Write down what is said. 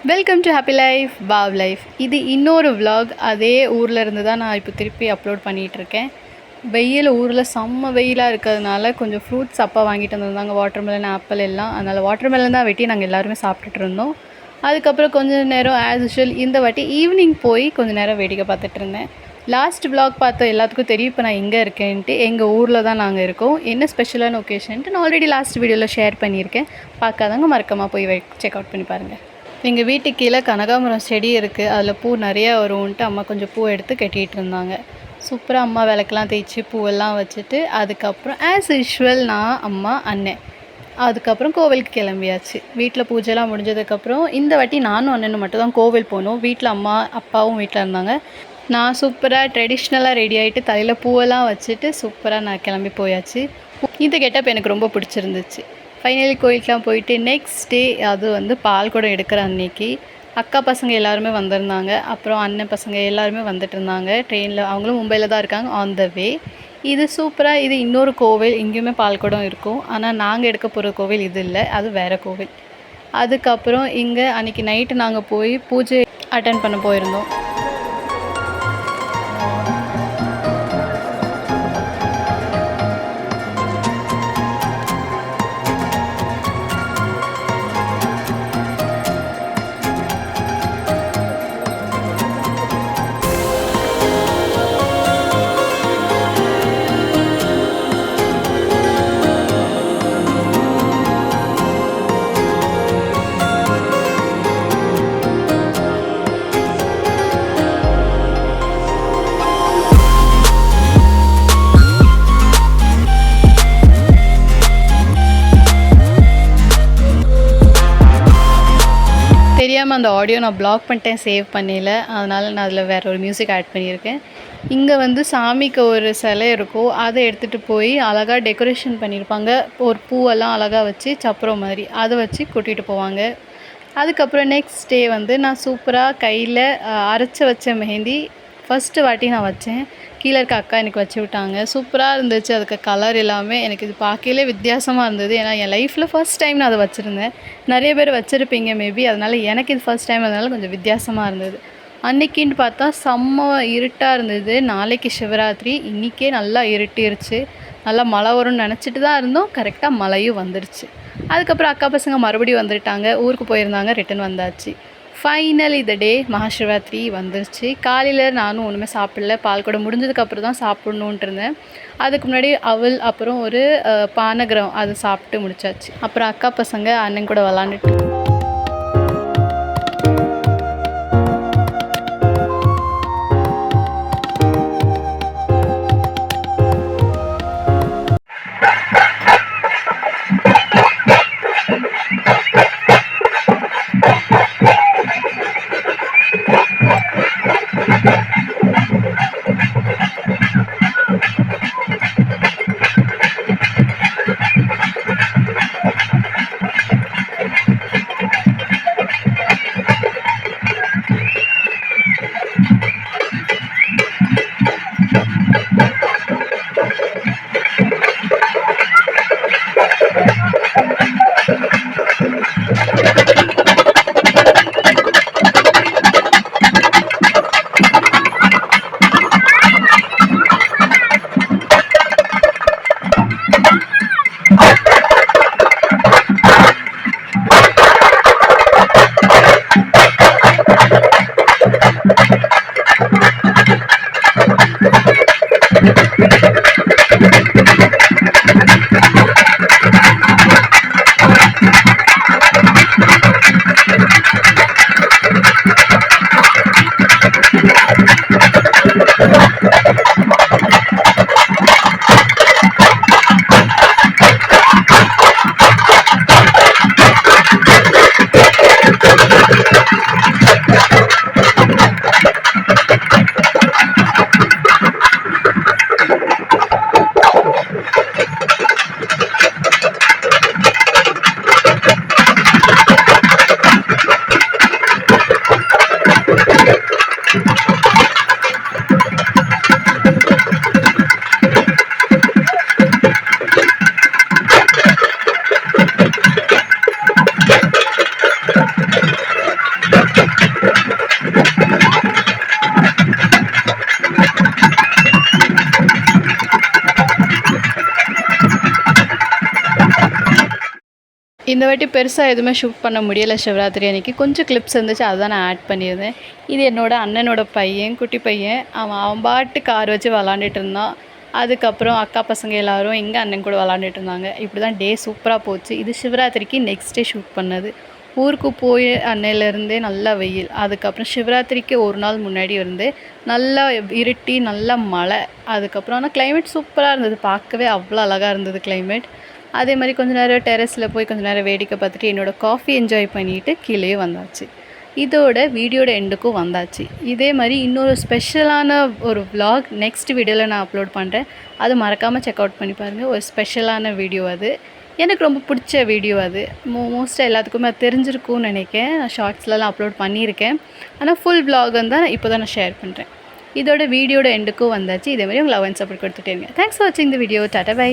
Welcome to happy life பாவ் life. இது இன்னொரு விலாக். அதே ஊரில் இருந்து தான் நான் இப்போ திருப்பி அப்லோட் பண்ணிகிட்ருக்கேன். வெயில் ஊரில் செம்ம வெயிலாக இருக்கிறதுனால கொஞ்சம் ஃப்ரூட்ஸ் அப்பா வாங்கிட்டு வந்திருந்தாங்க, வாட்டர்மெலன், ஆப்பிள் எல்லாம். அதனால் வாட்டர்மெலன் தான் வெட்டி நாங்கள் எல்லாருமே சாப்பிட்டுட்டு இருந்தோம். அதுக்கப்புறம் கொஞ்சம் நேரம் ஆஸ் யூஷுவல் இந்த வாட்டி ஈவினிங் போய் கொஞ்சம் நேரம் வேடிக்கை பார்த்துட்டு இருந்தேன். லாஸ்ட் விலாக் பார்த்த எல்லாத்துக்கும் தெரியும் இப்போ நான் எங்கே இருக்கேன்ட்டு. எங்கள் ஊரில் தான் நாங்கள் இருக்கோம். என்ன ஸ்பெஷலான ஒகேஷன்ட்டு நான் ஆல்ரெடி லாஸ்ட் வீடியோவில் ஷேர் பண்ணியிருக்கேன். பார்க்காதவங்க மறக்காமல் போய் செக் அவுட் பண்ணி பாருங்கள். எங்கள் வீட்டுக்கு கீழே கனகாமரம் செடி இருக்குது. அதில் பூ நிறையா வரும்ன்ட்டு அம்மா கொஞ்சம் பூ எடுத்து கட்டிகிட்டு இருந்தாங்க. சூப்பராக அம்மா விளக்கெலாம் தேய்ச்சி பூவெல்லாம் வச்சுட்டு அதுக்கப்புறம் ஆஸ் யூஷுவல் நான், அம்மா, அண்ணன் அதுக்கப்புறம் கோவிலுக்கு கிளம்பியாச்சு. வீட்டில் பூஜைலாம் முடிஞ்சதுக்கப்புறம் இந்த வாட்டி நானும் அண்ணனும் மட்டும் தான் கோவில் போனோம். வீட்டில் அம்மா அப்பாவும் வீட்டில் இருந்தாங்க. நான் சூப்பராக ட்ரெடிஷ்னலாக ரெடி ஆகிட்டு தலையில் பூவெல்லாம் வச்சுட்டு சூப்பராக நான் கிளம்பி போயாச்சு. இந்த கெட்டப் எனக்கு ரொம்ப பிடிச்சிருந்துச்சு. ஃபைனலி கோயிலுக்கெலாம் போயிட்டு நெக்ஸ்ட் டே அது வந்து பால் குடம் எடுக்கிற அன்னைக்கு அக்கா பசங்க எல்லாருமே வந்திருந்தாங்க. அப்புறம் அண்ணன் பசங்க எல்லாருமே வந்துட்டு இருந்தாங்க ட்ரெயினில். அவங்களும் மும்பையில் தான் இருக்காங்க, ஆன் த வே. இது சூப்பராக. இது இன்னொரு கோவில், இங்கேயுமே பால் குடம் இருக்கும். ஆனால் நாங்கள் எடுக்க போகிற கோவில் இது இல்லை, அது வேறு கோவில். அதுக்கப்புறம் இங்கே அன்றைக்கி நைட்டு நாங்கள் போய் பூஜை அட்டன் பண்ண போயிருந்தோம். தெரியாமல் அந்த ஆடியோ நான் ப்ளாக் பண்ணிட்டேன், சேவ் பண்ணல. அதனால் நான் அதில் வேறு ஒரு மியூசிக் ஆட் பண்ணியிருக்கேன். இங்கே வந்து சாமிக்கு ஒரு சிலை இருக்கும், அதை எடுத்துகிட்டு போய் அழகாக டெக்கரேஷன் பண்ணியிருப்பாங்க. ஒரு பூவெல்லாம் அழகாக வச்சு சப்பரம் மாதிரி அதை வச்சு கூட்டிகிட்டு போவாங்க. அதுக்கப்புறம் நெக்ஸ்ட் டே வந்து நான் சூப்பராக கையில் அரைச்சி வச்ச மெஹந்தி ஃபஸ்ட்டு வாட்டி நான் வச்சேன். கீழே இருக்க அக்கா எனக்கு வச்சு விட்டாங்க. சூப்பராக இருந்துச்சு. அதுக்கு கலர் எல்லாமே எனக்கு இது பார்க்கலே வித்தியாசமாக இருந்தது. ஏன்னா என் லைஃப்பில் ஃபஸ்ட் டைம் நான் அதை வச்சுருந்தேன். நிறைய பேர் வச்சுருப்பீங்க மேபி, அதனால் எனக்கு இது ஃபஸ்ட் டைம், அதனால கொஞ்சம் வித்தியாசமாக இருந்தது. அன்றைக்கின்னு பார்த்தா செம்ம இருட்டாக இருந்தது. நாளைக்கு சிவராத்திரி, இன்றைக்கே நல்லா இருட்டிருச்சு. நல்லா மழை வரும்னு நினச்சிட்டு தான் இருந்தோம். கரெக்டாக மழையும் வந்துடுச்சு. அதுக்கப்புறம் அக்கா பசங்க மறுபடியும் வந்துட்டாங்க, ஊருக்கு போயிருந்தாங்க, ரிட்டன் வந்தாச்சு. ஃபைனல் இந்த டே மகாசிவராத்திரி வந்துருச்சு. காலையில் நானும் ஒன்றுமே சாப்பிடல, பால் கூட முடிஞ்சதுக்கப்புறம் தான் சாப்பிட்ணுன்ட்டு இருந்தேன். அதுக்கு முன்னாடி அவல் அப்புறம் ஒரு பானகிரம் அது சாப்பிட்டு முடிச்சாச்சு. அப்புறம் அக்கா பசங்க அண்ணன் கூட விளாண்டுட்டு இந்த வாட்டி பெருசாக எதுவுமே ஷூட் பண்ண முடியலை சிவராத்திரி அன்றைக்கி. கொஞ்சம் கிளிப்ஸ் இருந்துச்சு, அதுதான் நான் ஆட் பண்ணியிருந்தேன். இது என்னோடய அண்ணனோட பையன், குட்டி பையன். அவன் பாட்டு கார் வச்சு விளாண்டுட்டு இருந்தான். அதுக்கப்புறம் அக்கா பசங்க எல்லோரும் எங்கள் அண்ணன் கூட விளாண்டுட்டு இருந்தாங்க. இப்படி தான் டே சூப்பராக போச்சு. இது சிவராத்திரிக்கு நெக்ஸ்ட் டே ஷூட் பண்ணது. ஊருக்கு போய் அன்னையிலேருந்தே நல்லா வெயில். அதுக்கப்புறம் சிவராத்திரிக்கு ஒரு நாள் முன்னாடி இருந்து நல்லா இருட்டி, நல்லா மழை. அதுக்கப்புறம் ஆனால் கிளைமேட் சூப்பராக இருந்தது. பார்க்கவே அவ்வளோ அழகாக இருந்தது கிளைமேட். அதே மாதிரி கொஞ்சம் நேரம் டெரஸில் போய் கொஞ்சம் நேரம் வேடிக்கை பார்த்துட்டு என்னோடய காஃபி என்ஜாய் பண்ணிவிட்டு கீழே வந்தாச்சு. இதோட வீடியோட எண்டுக்கும் வந்தாச்சு. இதே மாதிரி இன்னொரு ஸ்பெஷலான ஒரு vlog நெக்ஸ்ட் வீடியோவில் நான் அப்லோட் பண்ணுறேன். அது மறக்காமல் செக் அவுட் பண்ணி பாருங்கள். ஒரு ஸ்பெஷலான வீடியோ அது. எனக்கு ரொம்ப பிடிச்ச வீடியோ அது. மோஸ்ட்டாக எல்லாத்துக்குமே அது தெரிஞ்சிருக்கும்னு நினைக்கிறேன். நான் ஷார்ட்ஸ்லலாம் அப்லோட் பண்ணியிருக்கேன். ஆனால் ஃபுல் vlog தான் இப்போ தான் நான் ஷேர் பண்ணுறேன். இதோட வீடியோட எண்டுக்கும் வந்தாச்சு. இதே மாதிரி உங்கள் லவ் அண்ட் சப்போர்ட் கொடுத்துட்டே இருங்க. தேங்க்ஸ் ஃபார் வாட்சிங் தி வீடியோ. Tata bye.